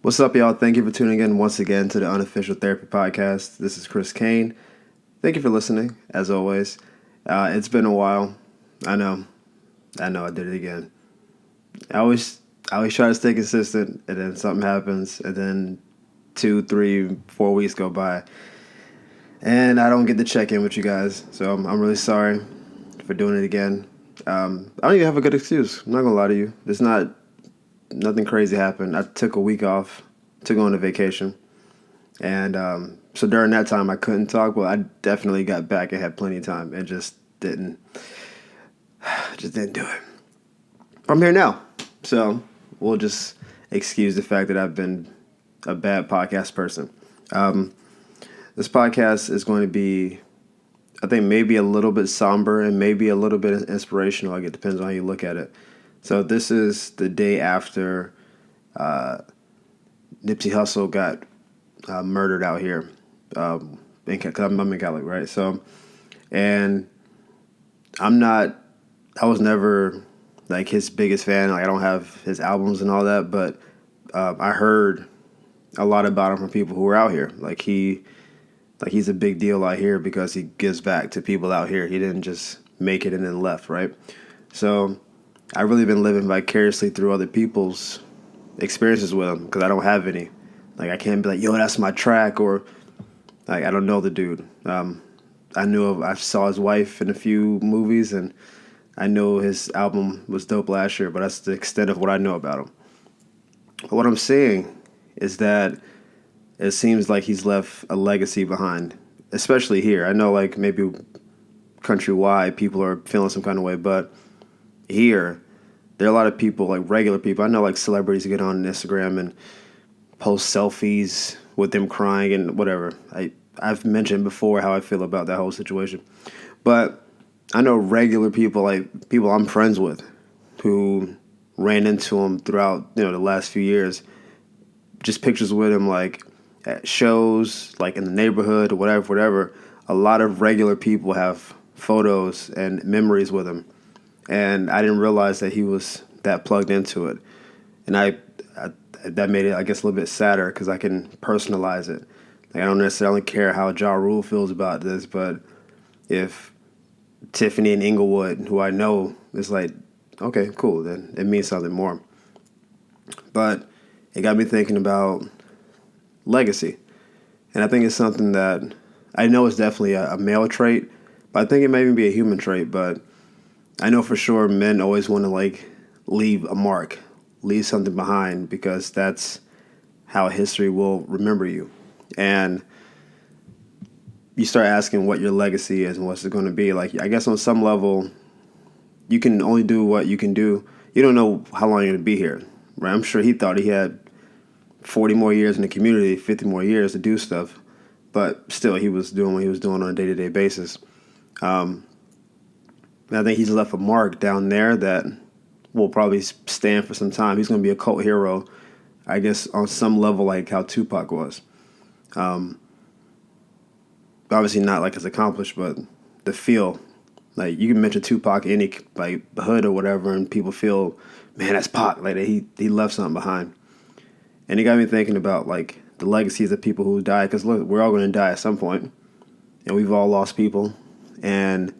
What's up, y'all? Thank you for tuning in once again to the Unofficial Therapy Podcast. This is Chris Kane. Thank you for listening, as always. It's been a while. I know I did it again. I always try to stay consistent, and then something happens, and then 2, 3, 4 weeks go by, and I don't get to check in with you guys. So I'm really sorry for doing it again. I don't even have a good excuse. I'm not gonna lie to you. Nothing crazy happened. I took a week off to go on a vacation. And so during that time, I couldn't talk. Well, I definitely got back and had plenty of time and just didn't do it. I'm here now. So we'll just excuse the fact that I've been a bad podcast person. This podcast is going to be, I think, maybe a little bit somber and maybe a little bit inspirational. Like, it depends on how you look at it. So this is the day after Nipsey Hussle got murdered out here. I'm in Cali, right? So, and I was never like his biggest fan. Like, I don't have his albums and all that, but I heard a lot about him from people who were out here. He's a big deal out here because he gives back to people out here. He didn't just make it and then left, right? So I've really been living vicariously through other people's experiences with him because I don't have any. Like, I can't be like, yo, that's my track, or like, I don't know the dude. I saw his wife in a few movies, and I know his album was dope last year, but that's the extent of what I know about him. But what I'm saying is that it seems like he's left a legacy behind, especially here. I know, like, maybe countrywide people are feeling some kind of way, but here, there are a lot of people, like regular people. I know, like, celebrities get on Instagram and post selfies with them crying and whatever. I've mentioned before how I feel about that whole situation. But I know regular people, like people I'm friends with, who ran into him throughout, the last few years. Just pictures with him, like, at shows, like in the neighborhood or whatever. A lot of regular people have photos and memories with him. And I didn't realize that he was that plugged into it. And that made it, I guess, a little bit sadder because I can personalize it. Like, I don't necessarily care how Ja Rule feels about this, but if Tiffany in Inglewood, who I know, is like, okay, cool, then it means something more. But it got me thinking about legacy. And I think it's something that I know is definitely a male trait, but I think it may even be a human trait. But I know for sure men always want to, like, leave a mark, leave something behind, because that's how history will remember you. And you start asking what your legacy is and what's it going to be. Like, I guess on some level, you can only do what you can do. You don't know how long you're going to be here, right? I'm sure he thought he had 40 more years in the community, 50 more years to do stuff. But still, he was doing what he was doing on a day-to-day basis. I think he's left a mark down there that will probably stand for some time. He's going to be a cult hero, I guess, on some level, like how Tupac was. Obviously not like as accomplished, but the feel. Like, you can mention Tupac in any, like, hood or whatever, and people feel, man, that's Pac. Like, he left something behind. And it got me thinking about, like, the legacies of people who died. Because, look, we're all going to die at some point. And we've all lost people. And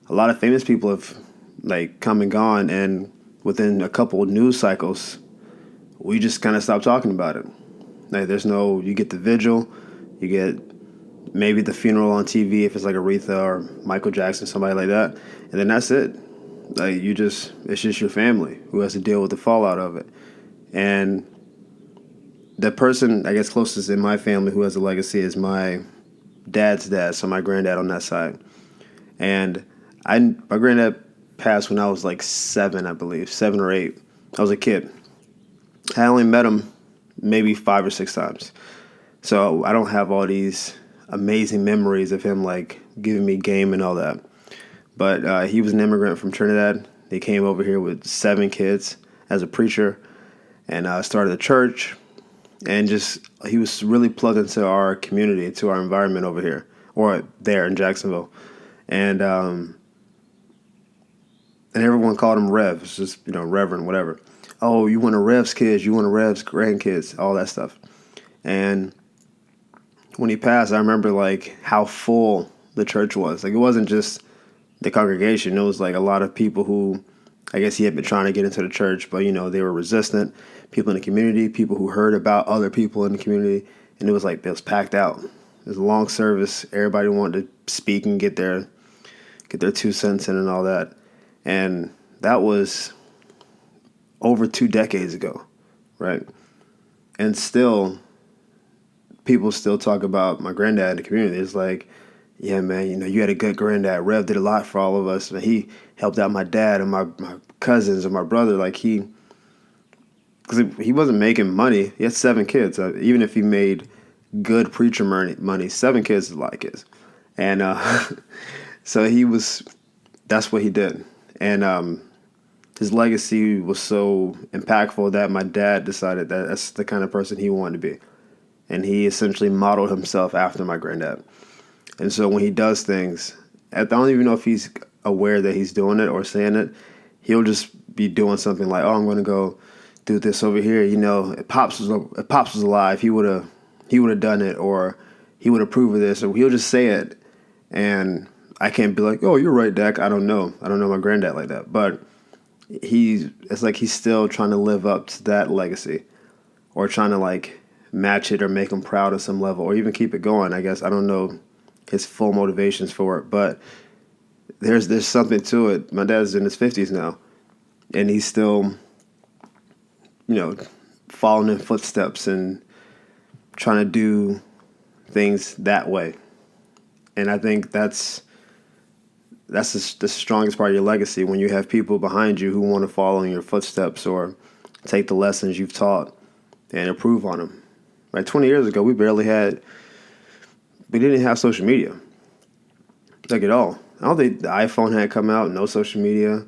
a lot of famous people have, like, come and gone. And within a couple of news cycles, we just kind of stopped talking about it. Like, you get the vigil, you get maybe the funeral on TV if it's like Aretha or Michael Jackson, somebody like that, and then that's it. Like, it's just your family who has to deal with the fallout of it. And the person, I guess, closest in my family who has a legacy is my dad's dad, so my granddad on that side. And my granddad passed when I was like 7, I believe, 7 or 8. I was a kid. I only met him maybe 5 or 6 times. So I don't have all these amazing memories of him, like, giving me game and all that. But he was an immigrant from Trinidad. He came over here with 7 kids as a preacher and started a church. And he was really plugged into our community, to our environment over here, or there in Jacksonville. And everyone called him Rev. It's just, Reverend, whatever. oh, you want a Revs kids, you want a Revs grandkids, all that stuff. And when he passed, I remember like how full the church was. Like it wasn't just the congregation. It was like a lot of people who, I guess he had been trying to get into the church, but they were resistant. People in the community, people who heard about other people in the community, and it was packed out. It was a long service. Everybody wanted to speak and get their 2 cents in and all that. And that was over 2 decades ago, right? And still, people still talk about my granddad in the community. It's like, yeah, man, you had a good granddad. Rev did a lot for all of us. And he helped out my dad and my cousins and my brother. Like because he wasn't making money. He had 7 kids. Even if he made good preacher money, 7 kids is a lot of kids. And so that's what he did. And his legacy was so impactful that my dad decided that that's the kind of person he wanted to be. And he essentially modeled himself after my granddad. And so when he does things, I don't even know if he's aware that he's doing it or saying it. He'll just be doing something like, "Oh, I'm going to go do this over here." If Pops was alive, he would have done it, or he would approve of this, or he'll just say it. And I can't be like, "Oh, you're right, Dak." I don't know my granddad like that, but it's like he's still trying to live up to that legacy, or trying to like match it or make him proud at some level, or even keep it going. I guess I don't know his full motivations for it, but there's something to it. My dad's in his 50s now, and he's still, following in footsteps and trying to do things that way. And I think that's the strongest part of your legacy, when you have people behind you who want to follow in your footsteps or take the lessons you've taught and improve on them. Like 20 years ago, we didn't have social media, like at all. I don't think the iPhone had come out, no social media.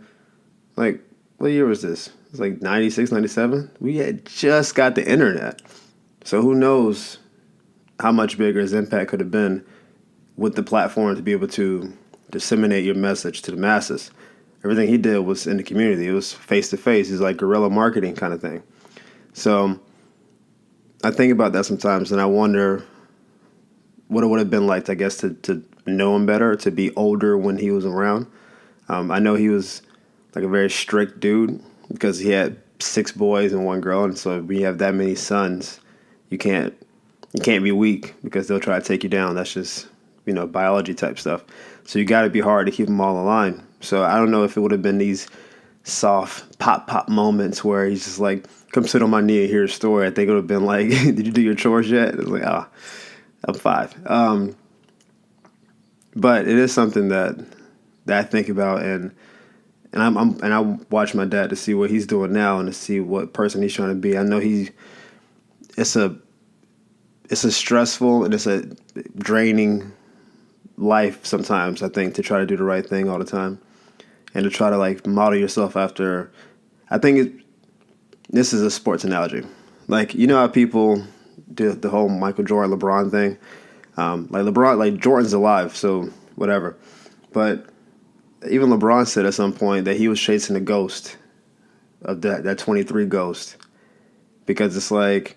Like, what year was this? It was like 96, 97. We had just got the internet. So who knows how much bigger his impact could have been with the platform to be able to disseminate your message to the masses. Everything he did was in the community. It was face-to-face. It's like guerrilla marketing kind of thing. So I think about that sometimes, and I wonder what it would have been like, I guess, to know him better, to be older when he was around. I know he was like a very strict dude because he had 6 boys and 1 girl, and so when you have that many sons, you can't be weak because they'll try to take you down. That's just biology type stuff. So you got to be hard to keep them all in line. So I don't know if it would have been these soft pop moments where he's just like, "Come sit on my knee and hear a story." I think it would have been like, "Did you do your chores yet?" It's like, "Oh, I'm 5." But it is something that I think about, and I watch my dad to see what he's doing now and to see what person he's trying to be. I know it's a stressful and it's a draining life sometimes, I think, to try to do the right thing all the time and to try to like model yourself after. I think this is a sports analogy. Like, how people do the whole Michael Jordan, LeBron thing. Like LeBron, like Jordan's alive, so whatever. But even LeBron said at some point that he was chasing a ghost of that 23 ghost, because it's like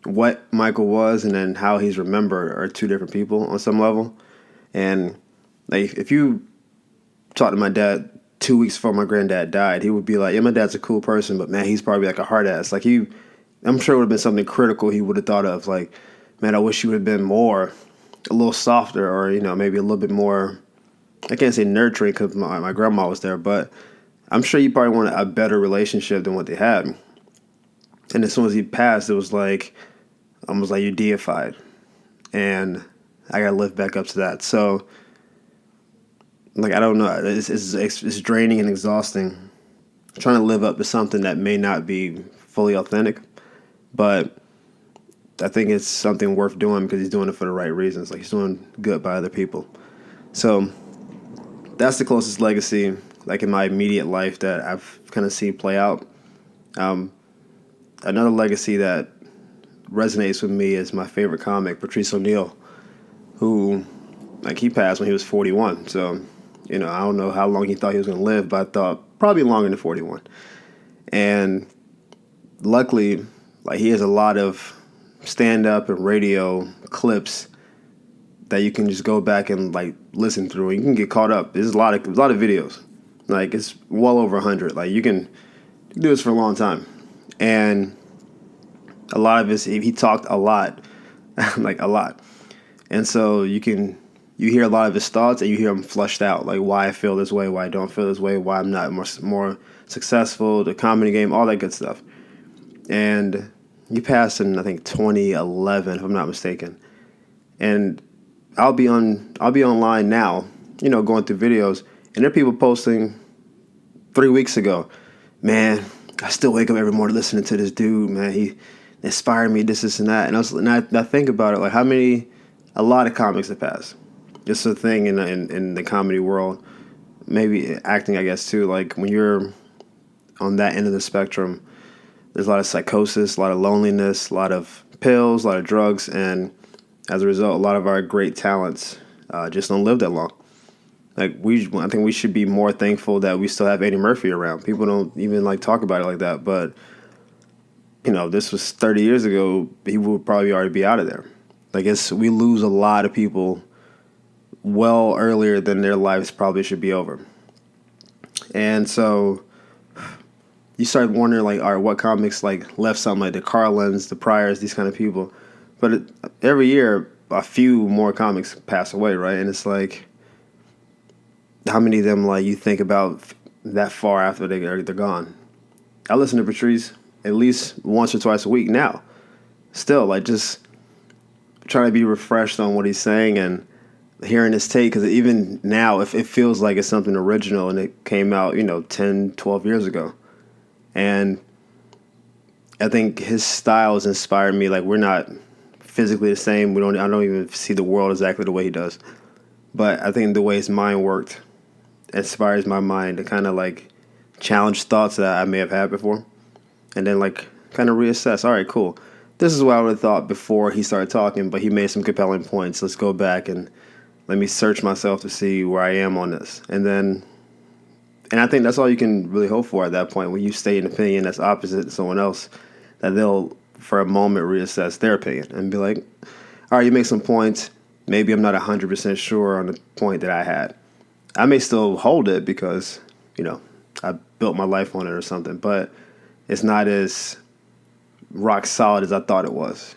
what Michael was and then how he's remembered are 2 different people on some level. And like if you talk to my dad 2 weeks before my granddad died, he would be like, "Yeah, my dad's a cool person, but man, he's probably like a hard ass." Like I'm sure it would have been something critical he would have thought of, like, "Man, I wish you would have been a little softer, or maybe a little bit more." I can't say nurturing because my grandma was there, but I'm sure you probably wanted a better relationship than what they had. And as soon as he passed, it was like almost like you're deified, and I gotta live back up to that. So, like, I don't know, it's draining and exhausting trying to live up to something that may not be fully authentic, but I think it's something worth doing because he's doing it for the right reasons. Like, he's doing good by other people. So that's the closest legacy, like, in my immediate life that I've kind of seen play out. Another legacy that resonates with me is my favorite comic, Patrice O'Neal, who, like, he passed when he was 41. So, I don't know how long he thought he was going to live, but I thought probably longer than 41. And luckily, like he has a lot of stand-up and radio clips that you can just go back and like listen through, and you can get caught up. There's a lot of videos, like it's well over 100. Like you can do this for a long time, and a lot of he talked a lot, like a lot, and so you hear a lot of his thoughts and you hear them flushed out, like why I feel this way, why I don't feel this way, why I'm not more successful, the comedy game, all that good stuff. And he passed in I think 2011, if I'm not mistaken. And I'll be online now, going through videos, and there are people posting 3 weeks ago, man, I still wake up every morning listening to this dude, man. He inspired me, this, and that. And I think about it, like a lot of comics have passed. It's a thing in the comedy world, maybe acting, I guess, too. Like when you're on that end of the spectrum, there's a lot of psychosis, a lot of loneliness, a lot of pills, a lot of drugs, and as a result, a lot of our great talents just don't live that long. Like I think we should be more thankful that we still have Eddie Murphy around. People don't even like talk about it like that, but this was 30 years ago. He would probably already be out of there. Like we lose a lot of people well earlier than their lives probably should be over. And so you start wondering, like, all right, what comics like left something, like the Carlins, the Pryors, these kind of people. But every year, a few more comics pass away, right? And it's like, how many of them, like, you think about that far after they're gone? I listen to Patrice at least once or twice a week now. Still, like, just trying to be refreshed on what he's saying and hearing his take, because even now, if it feels like it's something original and it came out, 10, 12 years ago. And I think his style has inspired me. Like, we're not physically the same. I don't even see the world exactly the way he does. But I think the way his mind worked inspires my mind to kind of like challenge thoughts that I may have had before. And then like kind of reassess. All right, cool. This is what I would have thought before he started talking, but he made some compelling points. Let's go back and let me search myself to see where I am on this. And I think that's all you can really hope for at that point, when you state an opinion that's opposite to someone else, that they'll, for a moment, reassess their opinion and be like, all right, you make some points. Maybe I'm not 100% sure on the point that I had. I may still hold it because, I built my life on it or something, but it's not as rock solid as I thought it was.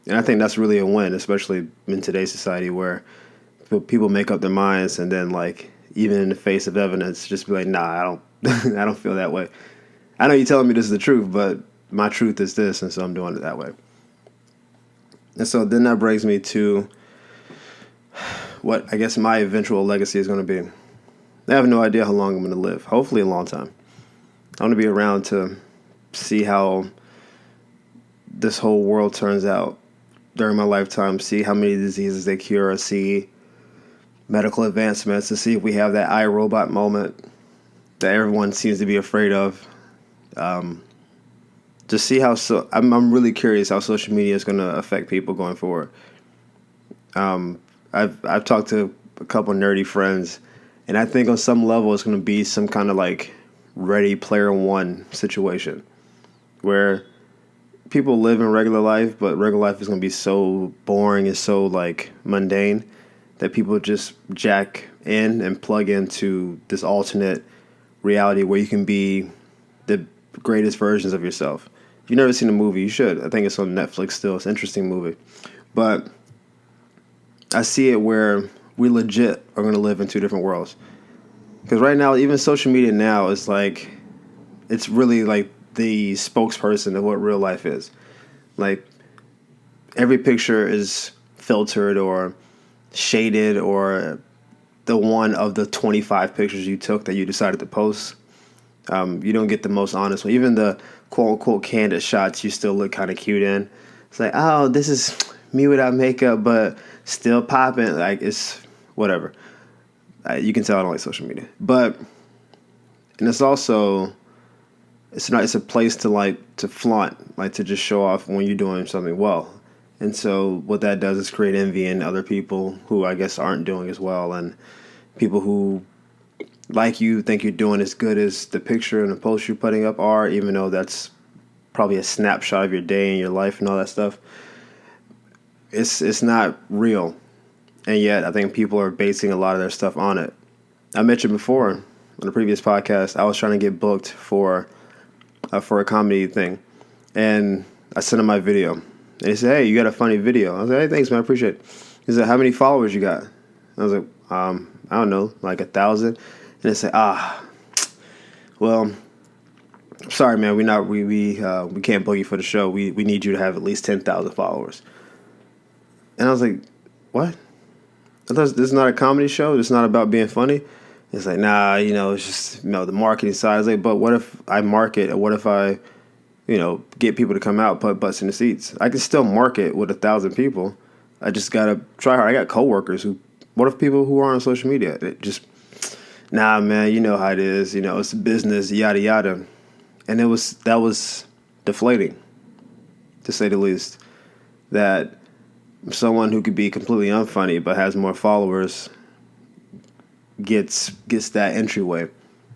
And I think that's really a win, especially in today's society where people make up their minds and then, like, even in the face of evidence, just be like, nah, I don't I don't feel that way. I know you're telling me this is the truth, but my truth is this, and so I'm doing it that way. And so then that brings me to what I guess my eventual legacy is going to be. I have no idea how long I'm going to live. Hopefully a long time. I want to be around to see how this whole world turns out during my lifetime, see how many diseases they cure, see medical advancements, to see if we have that iRobot moment that everyone seems to be afraid of. To see how I'm really curious how social media is going to affect people going forward. I've talked to a couple nerdy friends, and I think on some level it's going to be some kind of like Ready Player One situation where people live in regular life, but regular life is going to be so boring and so like mundane that people just jack in and plug into this alternate reality where you can be the greatest versions of yourself. If you've never seen the movie, you should. I think it's on Netflix still. It's an interesting movie. But I see it where we legit are going to live in two different worlds. Because right now, even social media now is like, it's really like the spokesperson of what real life is. Like, every picture is filtered or shaded, or the one of the 25 pictures you took that you decided to post. You don't get the most honest one. Even the quote-unquote candid shots you still look kind of cute in. It's like, oh, this is me without makeup, but still popping. Like, it's whatever. You can tell I don't like social media. But, and it's also, it's a place to flaunt, like to just show off when you're doing something well. And so what that does is create envy in other people who I guess aren't doing as well, and people who like you think you're doing as good as the picture and the post you're putting up are, even though that's probably a snapshot of your day and your life and all that stuff. It's not real, and yet I think people are basing a lot of their stuff on it. I mentioned before on the previous podcast, I was trying to get booked for a comedy thing, and I sent him my video, and he said, "Hey, you got a funny video." I was like, "Hey, thanks, man, I appreciate it." He said, "How many followers you got?" I was like, I don't know, like 1,000." And they said, well, sorry, man, we can't book you for the show. We need you to have at least 10,000 followers. And I was like, what? I thought this is not a comedy show. It's not about being funny. It's like, nah, it's just, the marketing side. I was like, but what if I market, or what if I, get people to come out, put butts in the seats? I can still market with 1,000 people. I just got to try hard. I got coworkers what if people who are on social media, just, nah, man, you know how it is. It's business, yada, yada. And that was deflating, to say the least, that someone who could be completely unfunny but has more followers gets that entryway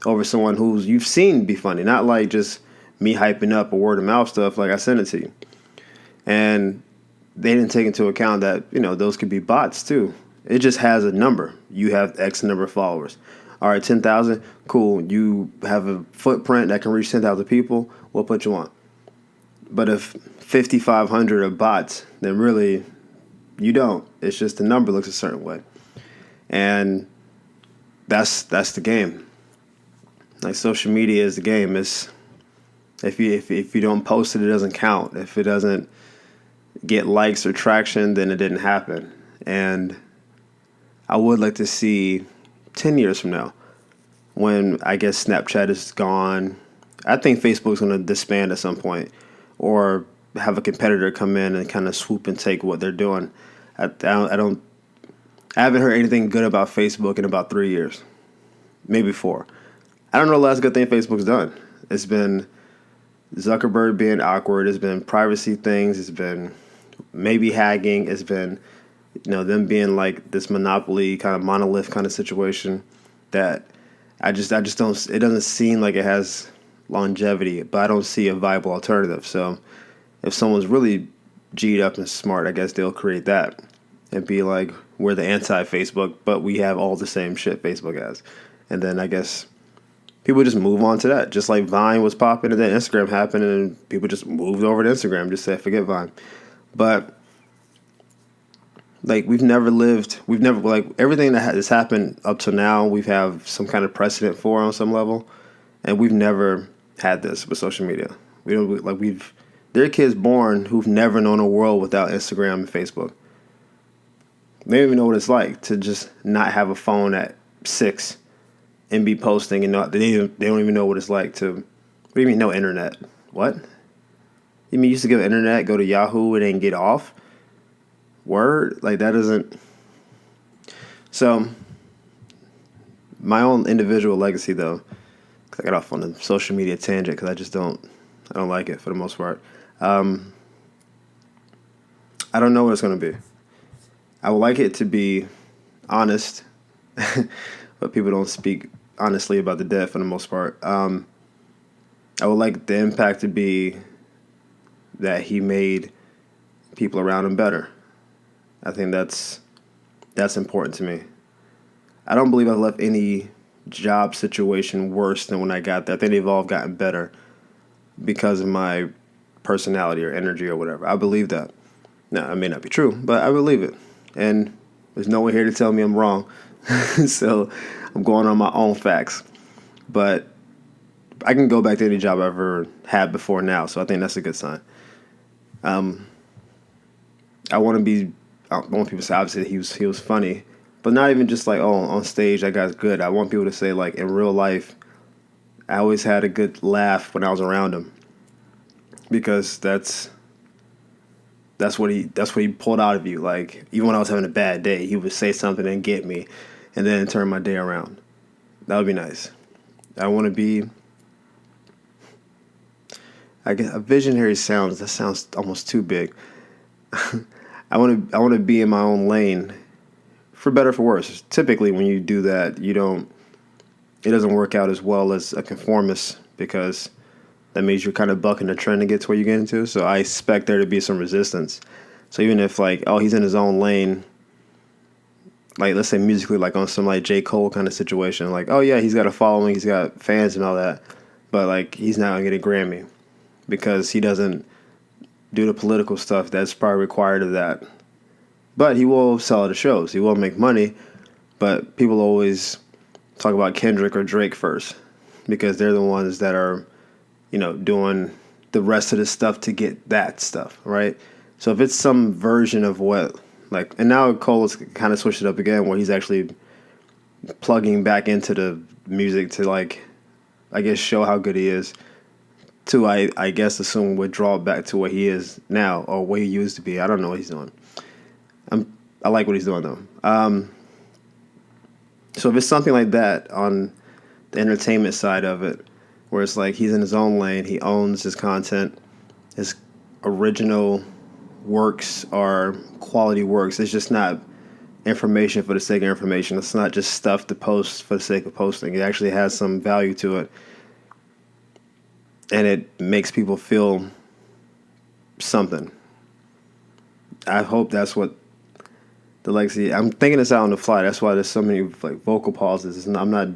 over someone who's you've seen be funny, not like just me hyping up or word of mouth stuff like I sent it to you. And they didn't take into account that, those could be bots too. It just has a number. You have X number of followers. All right, 10,000, cool. You have a footprint that can reach 10,000 people, we'll put you on. But if 5,500 are bots, then really you don't. It's just the number looks a certain way. And that's the game. Like, social media is the game. It's if you don't post it, it doesn't count. If it doesn't get likes or traction, then it didn't happen. And I would like to see 10 years from now, when I guess Snapchat is gone. I think Facebook's going to disband at some point, or have a competitor come in and kind of swoop and take what they're doing. I haven't heard anything good about Facebook in about 3 years, maybe 4. I don't know the last good thing Facebook's done. It's been Zuckerberg being awkward. It's been privacy things. It's been maybe hacking. It's been, them being like this monopoly kind of monolith kind of situation that I just don't, it doesn't seem like it has longevity, but I don't see a viable alternative. So if someone's really G'd up and smart, I guess they'll create that and be like, we're the anti-Facebook, but we have all the same shit Facebook has. And then I guess people just move on to that. Just like Vine was popping and then Instagram happened and people just moved over to Instagram, just said, forget Vine. But like, we've never like, everything that has happened up to now, we've have some kind of precedent for on some level. And we've never had this with social media. There are kids born who've never known a world without Instagram and Facebook. They don't even know what it's like to just not have a phone at 6 and be posting, and they don't even know what it's like to. What do you mean no internet? What? You mean you used to get internet, go to Yahoo, and then get off? Word? Like, that doesn't. So, my own individual legacy, though, 'cause I got off on the social media tangent because I don't like it for the most part. I don't know what it's going to be. I would like it to be honest, but people don't speak honestly about the dead for the most part. I would like the impact to be that he made people around him better. I think that's important to me. I don't believe I've left any job situation worse than when I got there. I think they've all gotten better because of my personality or energy or whatever. I believe that. Now, it may not be true, but I believe it. And there's no one here to tell me I'm wrong. So I'm going on my own facts. But I can go back to any job I've ever had before now, so I think that's a good sign. I want people to say, obviously, he was funny, but not even just like, oh, on stage that guy's good. I want people to say, like, in real life, I always had a good laugh when I was around him, because that's what he pulled out of you. Like, even when I was having a bad day, he would say something and get me, and then turn my day around. That would be nice. I want to be. I guess a visionary that sounds almost too big. I want to be in my own lane, for better or for worse. Typically, when you do that, it doesn't work out as well as a conformist, because that means you're kind of bucking the trend to get to where you get into. So I expect there to be some resistance. So even if like, oh, he's in his own lane, like let's say musically, like on some like J. Cole kind of situation, like, oh yeah, he's got a following, he's got fans and all that, but like he's not gonna get a Grammy because he doesn't do the political stuff that's probably required of that. But he will sell the shows, he will make money, but people always talk about Kendrick or Drake first because they're the ones that are, doing the rest of the stuff to get that stuff, right? So if it's some version of what, like, and now Cole has kind of switched it up again where he's actually plugging back into the music to, like, I guess show how good he is to, I guess, assume withdraw back to what he is now or what he used to be. I don't know what he's doing. I like what he's doing, though. So if it's something like that on the entertainment side of it, where it's like he's in his own lane, he owns his content, his original works are quality works. It's just not information for the sake of information. It's not just stuff to post for the sake of posting. It actually has some value to it. And it makes people feel something. I hope that's what the legacy. I'm thinking this out on the fly. That's why there's so many like vocal pauses. I'm not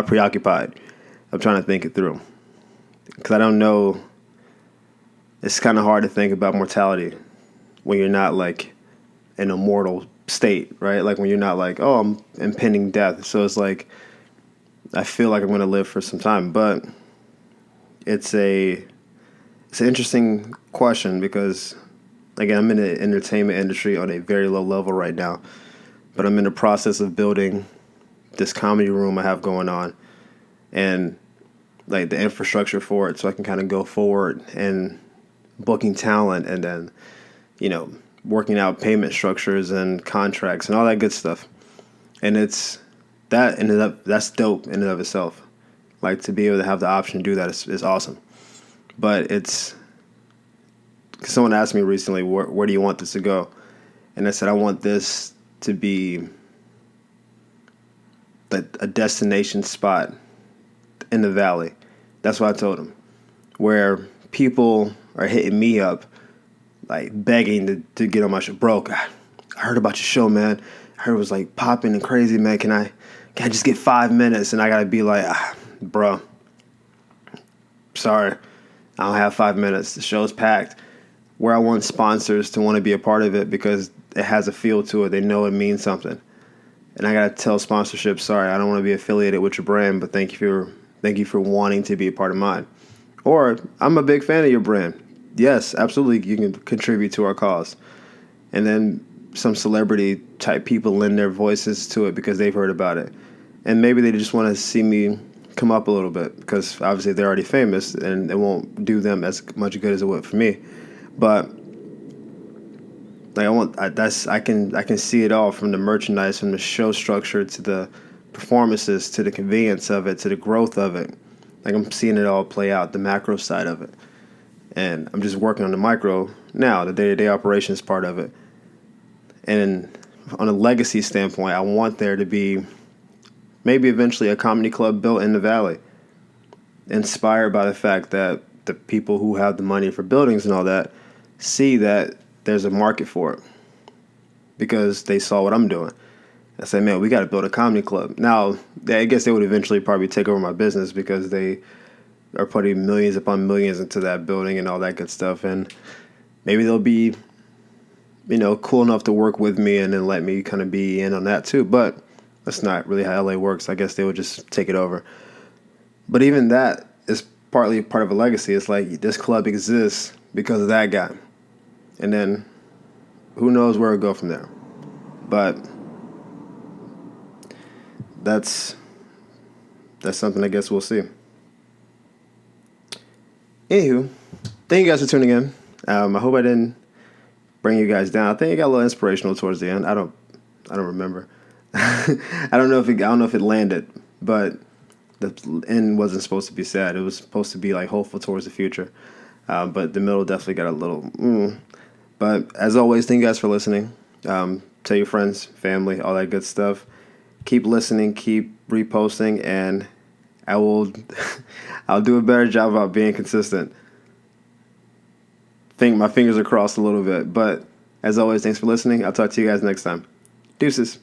preoccupied. I'm trying to think it through because I don't know. It's kind of hard to think about mortality when you're not like in a mortal state, right? Like when you're not like, oh, I'm impending death. So it's like I feel like I'm going to live for some time, but it's an interesting question because. Again, I'm in the entertainment industry on a very low level right now, but I'm in the process of building this comedy room I have going on and like the infrastructure for it so I can kind of go forward and booking talent and then, working out payment structures and contracts and all that good stuff. And it's that that's dope in and of itself. Like to be able to have the option to do that is awesome. But it's, someone asked me recently, where do you want this to go? And I said, I want this to be a destination spot in the valley. That's what I told him. Where people are hitting me up, like begging to get on my show. Bro, God, I heard about your show, man. I heard it was like popping and crazy, man. Can I just get 5 minutes? And I gotta be like, bro, sorry, I don't have 5 minutes. The show's packed. Where I want sponsors to want to be a part of it because it has a feel to it. They know it means something. And I gotta tell sponsorship, sorry, I don't want to be affiliated with your brand, but thank you for wanting to be a part of mine. Or I'm a big fan of your brand. Yes, absolutely, you can contribute to our cause. And then some celebrity type people lend their voices to it because they've heard about it. And maybe they just want to see me come up a little bit because obviously they're already famous and it won't do them as much good as it would for me. But like I can see it all from the merchandise, from the show structure to the performances to the convenience of it to the growth of it. Like I'm seeing it all play out, the macro side of it, and I'm just working on the micro now, the day-to-day operations part of it. And on a legacy standpoint, I want there to be maybe eventually a comedy club built in the valley, inspired by the fact that the people who have the money for buildings and all that see that there's a market for it because they saw what I'm doing. I said, man, we got to build a comedy club. Now, I guess they would eventually probably take over my business because they are putting millions upon millions into that building and all that good stuff. And maybe they'll be, cool enough to work with me and then let me kind of be in on that too. But that's not really how LA works. I guess they would just take it over. But even that is partly part of a legacy. It's like this club exists because of that guy. And then who knows where it'll go from there. But that's something I guess we'll see. Anywho, thank you guys for tuning in. I hope I didn't bring you guys down. I think it got a little inspirational towards the end. I don't remember. I don't know if it landed, but the end wasn't supposed to be sad. It was supposed to be like hopeful towards the future. But the middle definitely got a little. But as always, thank you guys for listening. Tell your friends, family, all that good stuff. Keep listening, keep reposting, and I will I'll do a better job about being consistent. Think my fingers are crossed a little bit. But as always, thanks for listening. I'll talk to you guys next time. Deuces.